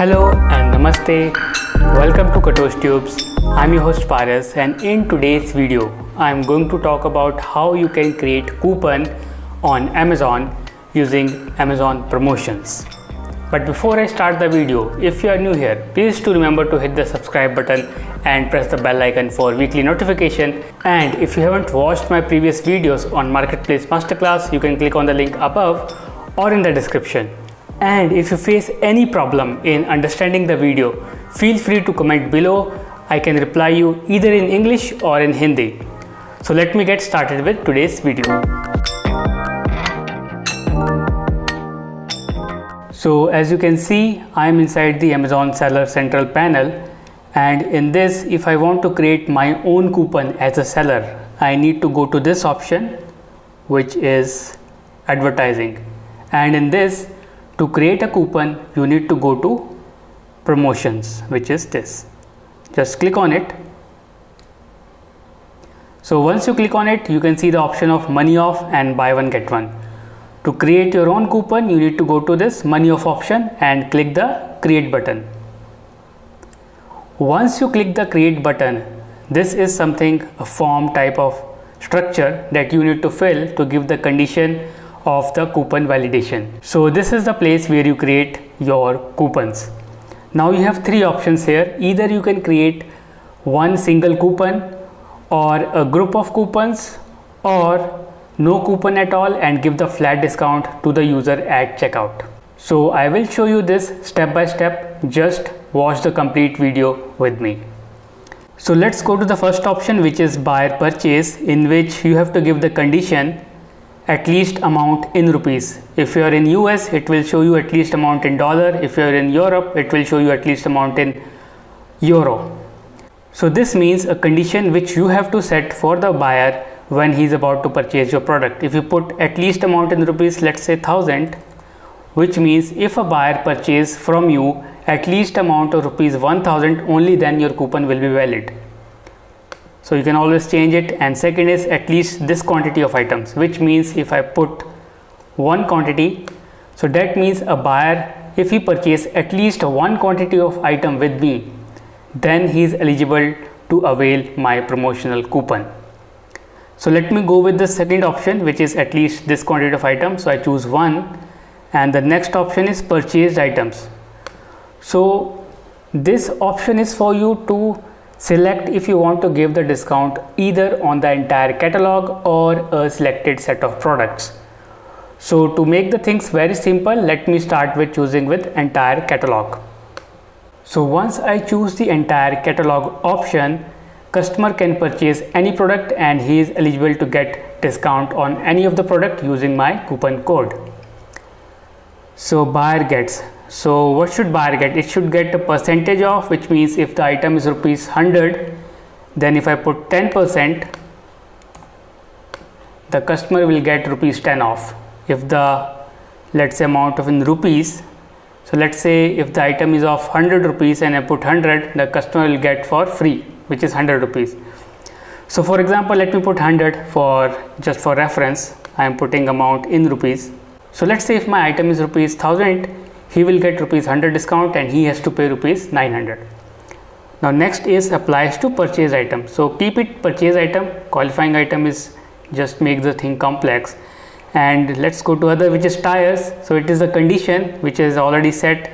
Hello and Namaste. Welcome to Katosh Tubes. I'm your host Paras, and in today's video I'm going to talk about how you can create coupon on Amazon using Amazon promotions. But before I start the video, if you are new here, please do remember to hit the subscribe button and press the bell icon for weekly notification. And if you haven't watched my previous videos on Marketplace Masterclass, you can click on the link above or in the description. And if you face any problem in understanding the video, feel free to comment below. I can reply you either in English or in Hindi. So let me get started with today's video. So as you can see, I am inside the Amazon Seller Central panel, and in this, if I want to create my own coupon as a seller, I need to go to this option, which is advertising. And in this, to create a coupon, you need to go to promotions, which is this. Just click on it. So once you click on it, you can see the option of money off and buy one get one. To create your own coupon, you need to go to this money off option and click the create button. Once you click the create button, this is something, a form type of structure that you need to fill to give the condition of the coupon validation. So this is the place where you create your coupons. Now you have three options here. Either you can create one single coupon, or a group of coupons, or no coupon at all and give the flat discount to the user at checkout. So I will show you this step by step. Just watch the complete video with me. So let's go to the first option, which is buyer purchase, in which you have to give the condition at least amount in rupees. If you are in US, it will show you at least amount in dollar. If you are in Europe, it will show you at least amount in euro. So this means a condition which you have to set for the buyer when he is about to purchase your product. If you put at least amount in rupees, let's say 1000, which means if a buyer purchase from you at least amount of rupees 1000, only then your coupon will be valid. So you can always change it. And second is at least this quantity of items, which means if I put one quantity, so that means a buyer, if he purchase at least one quantity of item with me, then he is eligible to avail my promotional coupon. So let me go with the second option, which is at least this quantity of items. So I choose one, and the next option is purchased items. So this option is for you to select if you want to give the discount either on the entire catalog or a selected set of products. So to make the things very simple, let me start with choosing with entire catalog. So once I choose the entire catalog option, customer can purchase any product and he is eligible to get discount on any of the product using my coupon code. So buyer gets. So what should buyer get? It should get a percentage off, which means if the item is rupees 100, then if I put 10%, the customer will get rupees 10 off. If the, let's say, amount of in rupees, so let's say if the item is of 100 rupees and I put 100, the customer will get for free, which is 100 rupees. So for example, let me put 100 for just for reference. I am putting amount in rupees. So let's say if my item is rupees 1000, he will get rupees 100 discount and he has to pay rupees 900. Now next is applies to purchase item. So keep it purchase item. Qualifying item is just make the thing complex. And let's go to other, which is tires. So it is a condition which is already set.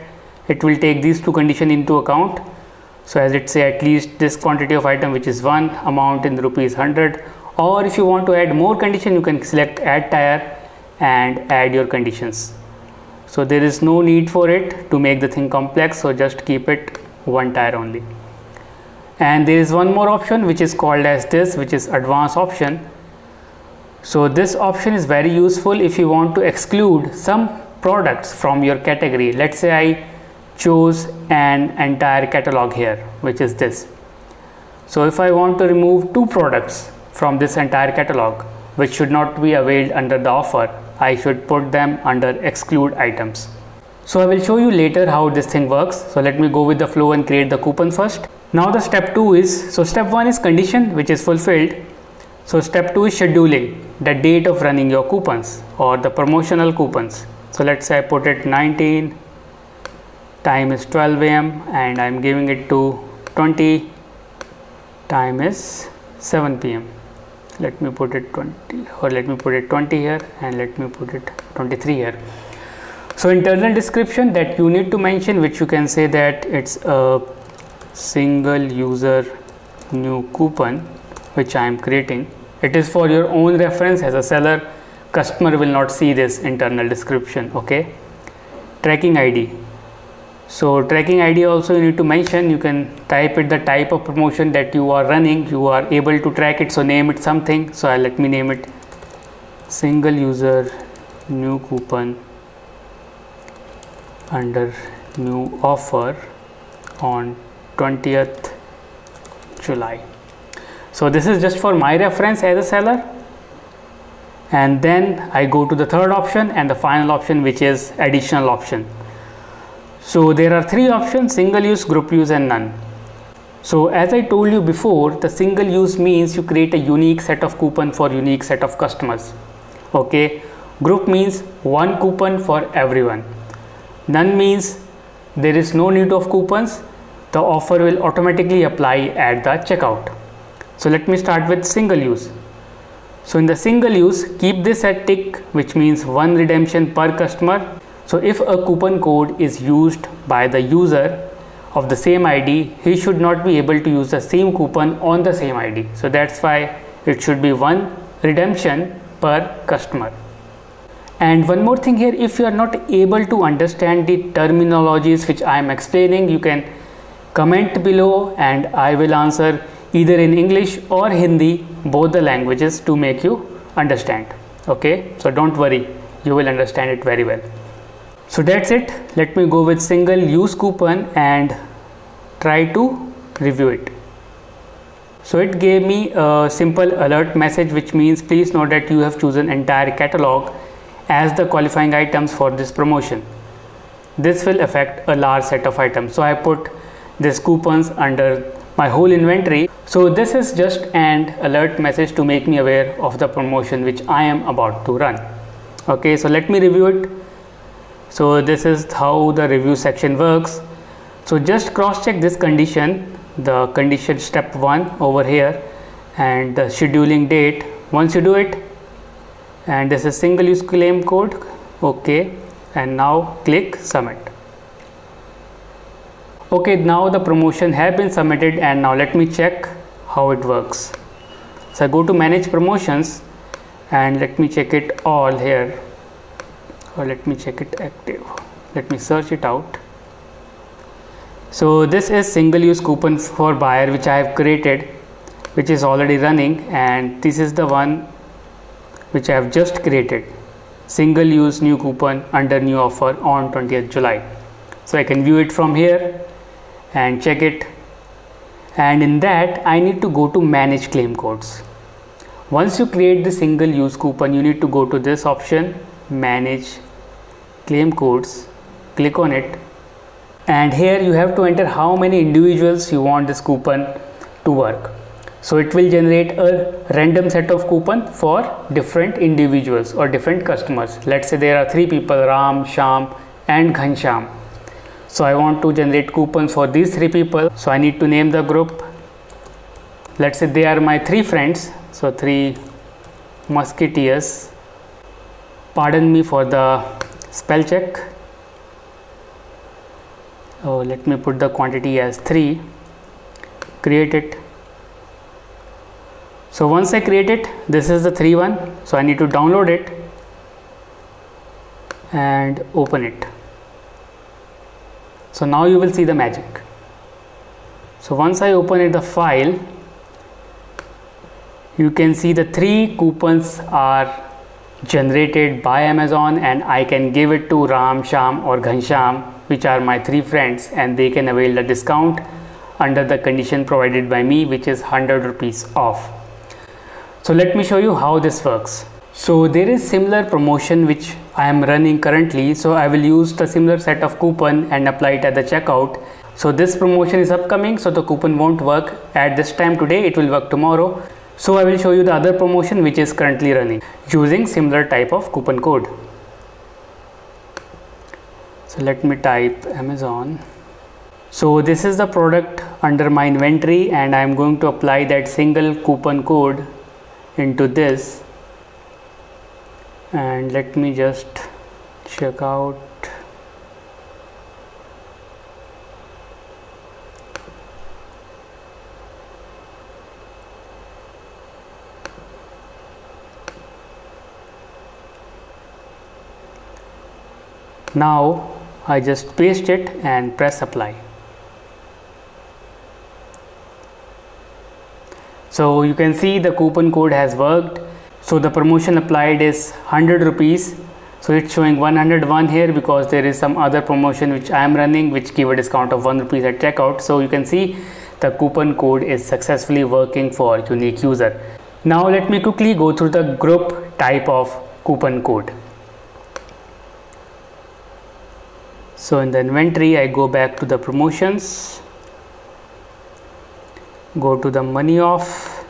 It will take these two conditions into account. So as it say at least this quantity of item, which is one, amount in rupees 100. Or if you want to add more condition, you can select add tire and add your conditions. So there is no need for it to make the thing complex, so just keep it one tire only. And there is one more option which is called as this, which is advanced option. So this option is very useful if you want to exclude some products from your category. Let's say I chose an entire catalog here, which is this. So if I want to remove two products from this entire catalog which should not be availed under the offer, I should put them under exclude items. So I will show you later how this thing works. So let me go with the flow and create the coupon first. Now the step 2 is, so step 1 is condition, which is fulfilled. So step 2 is scheduling, the date of running your coupons or the promotional coupons. So let's say I put it 19, time is 12 am and I'm giving it to 20, time is 7 pm. Let me put it 20, or let me put it 20 here, and let me put it 23 here. So internal description that you need to mention, which you can say that it's a single user new coupon which I am creating. It is for your own reference. As a seller, customer will not see this internal description. Okay. Tracking ID. So tracking ID also you need to mention. You can type it the type of promotion that you are running. You are able to track it, so name it something. So let me name it single user new coupon under new offer on 20th July. So this is just for my reference as a seller. And then I go to the third option and the final option, which is additional option. So there are three options: single use, group use and none. So as I told you before, the single use means you create a unique set of coupon for unique set of customers. Okay. Group means one coupon for everyone. None means there is no need of coupons. The offer will automatically apply at the checkout. So let me start with single use. So in the single use, keep this at tick, which means one redemption per customer. So if a coupon code is used by the user of the same ID, he should not be able to use the same coupon on the same ID. So that's why it should be one redemption per customer. And one more thing here, if you are not able to understand the terminologies which I am explaining, you can comment below and I will answer either in English or Hindi, both the languages, to make you understand. Okay, so don't worry, you will understand it very well. So that's it. Let me go with single use coupon and try to review it. So it gave me a simple alert message, which means please note that you have chosen entire catalog as the qualifying items for this promotion. This will affect a large set of items. So I put these coupons under my whole inventory. So this is just an alert message to make me aware of the promotion which I am about to run. Okay, so let me review it. So this is how the review section works. So just cross check this condition, the condition step 1 over here, and the scheduling date. Once you do it, and this is single use claim code. Okay, and now click submit. Okay, now the promotion have been submitted, and now let me check how it works. So I go to manage promotions and let me check it all here, or let me check it active. Let me search it out. So this is single use coupon for buyer which I have created, which is already running, and this is the one which I have just created, single use new coupon under new offer on 20th July. So I can view it from here and check it, and in that I need to go to manage claim codes. Once you create the single use coupon, you need to go to this option, manage claim codes, click on it, and here you have to enter how many individuals you want this coupon to work. So it will generate a random set of coupon for different individuals or different customers. Let's say there are 3 people, Ram, Sham and Ghansham. So I want to generate coupons for these 3 people. So I need to name the group. Let's say they are my 3 friends. So 3 musketeers. Pardon me for the spell check. Oh, let me put the quantity as 3. Create it. So once I create it, this is the 3 one. So I need to download it and open it. So now you will see the magic. So once I open it, the file, you can see the 3 coupons are generated by Amazon, and I can give it to Ram, Sham or Ghansham, which are my 3 friends, and they can avail the discount under the condition provided by me, which is 100 rupees off. So let me show you how this works. So there is similar promotion which I am running currently. So I will use the similar set of coupon and apply it at the checkout. So this promotion is upcoming, so the coupon won't work at this time today, it will work tomorrow. So I will show you the other promotion which is currently running using similar type of coupon code. So let me type Amazon. So this is the product under my inventory, and I am going to apply that single coupon code into this, and let me just check out. Now I just paste it and press apply. So you can see the coupon code has worked. So the promotion applied is 100 rupees. So it's showing 101 here because there is some other promotion which I am running which give a discount of 1 rupees at checkout. So you can see the coupon code is successfully working for unique user. Now let me quickly go through the group type of coupon code. So in the inventory, I go back to the promotions, go to the money off,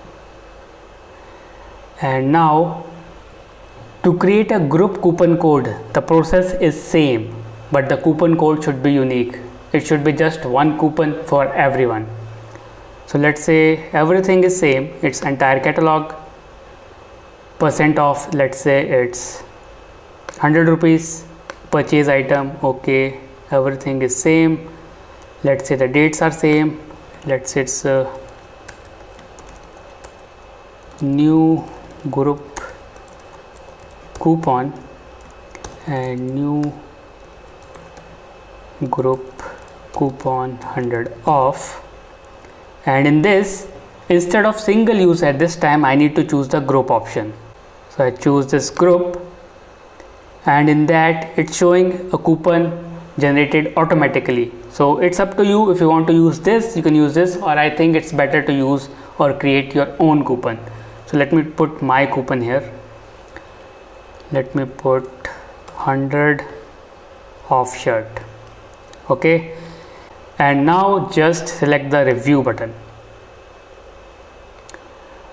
and now to create a group coupon code, the process is same, but the coupon code should be unique. It should be just one coupon for everyone. So let's say everything is same, it's entire catalog, percent off, let's say it's 100 rupees, purchase item, okay, everything is same. Let's say the dates are same, let's say it's new group coupon and new group coupon 100 off. And in this, instead of single use at this time, I need to choose the group option. So I choose this group, and in that it's showing a coupon generated automatically. So it's up to you. If you want to use this, you can use this, or I think it's better to use or create your own coupon. So let me put my coupon here. Let me put 100 off shirt. Okay, and now just select the review button.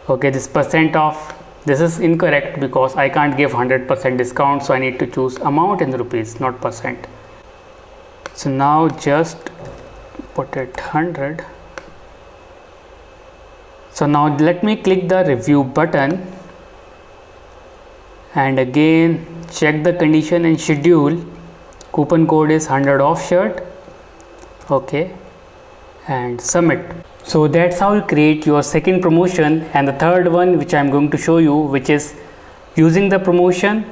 Okay, this percent off, this is incorrect because I can't give 100% discount, so I need to choose amount in rupees, not percent. So now just put it 100. So now let me click the review button and again check the condition and schedule. Coupon code is 100 off shirt. Okay, and submit. So that's how you create your second promotion. And the third one which I am going to show you, which is using the promotion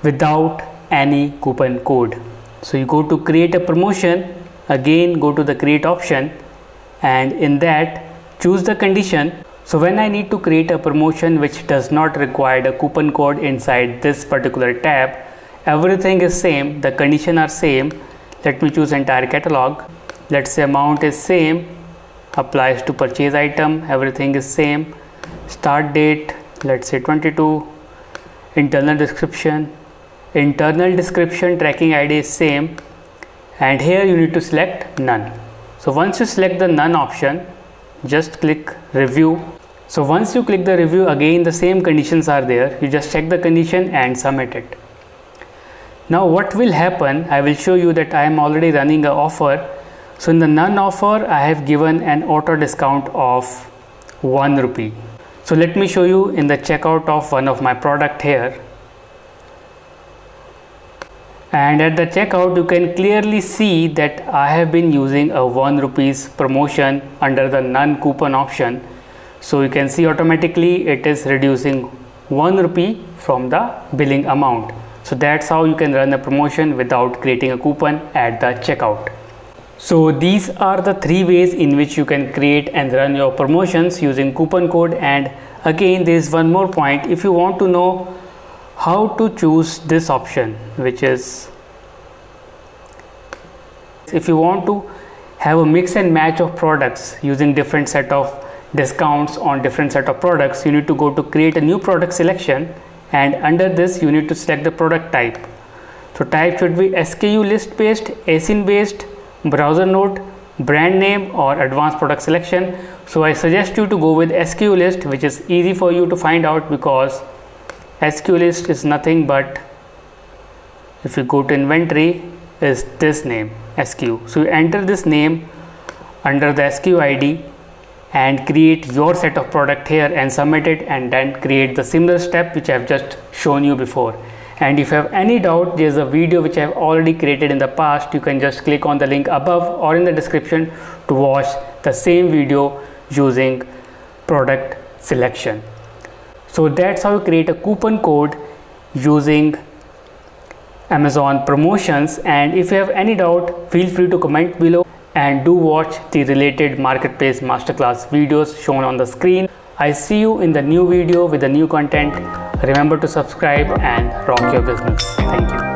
without any coupon code. So you go to create a promotion, again go to the create option, and in that choose the condition. So when I need to create a promotion which does not require a coupon code inside this particular tab, everything is same, the condition are same. Let me choose entire catalog. Let's say amount is same, applies to purchase item, everything is same. Start date, let's say 22. Internal description tracking ID is same, and here you need to select none. So once you select the none option, just click review. So once you click the review, again the same conditions are there, you just check the condition and submit it. Now what will happen, I will show you that I am already running an offer. So in the none offer, I have given an auto discount of 1 rupee. So let me show you in the checkout of one of my product here. And at the checkout, you can clearly see that I have been using a 1 rupees promotion under the none coupon option. So you can see automatically it is reducing 1 rupee from the billing amount. So that's how you can run a promotion without creating a coupon at the checkout. So these are the 3 ways in which you can create and run your promotions using coupon code. And again, there is one more point. If you want to know how to choose this option, which is if you want to have a mix and match of products using different set of discounts on different set of products, you need to go to create a new product selection, and under this you need to select the product type. So type should be SKU list based, ASIN based, browser node, brand name, or advanced product selection. So I suggest you to go with SKU list, which is easy for you to find out because SKU list is nothing but, if you go to inventory, is this name, SKU. So you enter this name under the SKU ID and create your set of product here and submit it, and then create the similar step which I have just shown you before. And if you have any doubt, there is a video which I have already created in the past. You can just click on the link above or in the description to watch the same video using product selection. So that's how you create a coupon code using Amazon promotions. And if you have any doubt, feel free to comment below, and do watch the related marketplace masterclass videos shown on the screen. I see you in the new video with the new content. Remember to subscribe and rock your business. Thank you.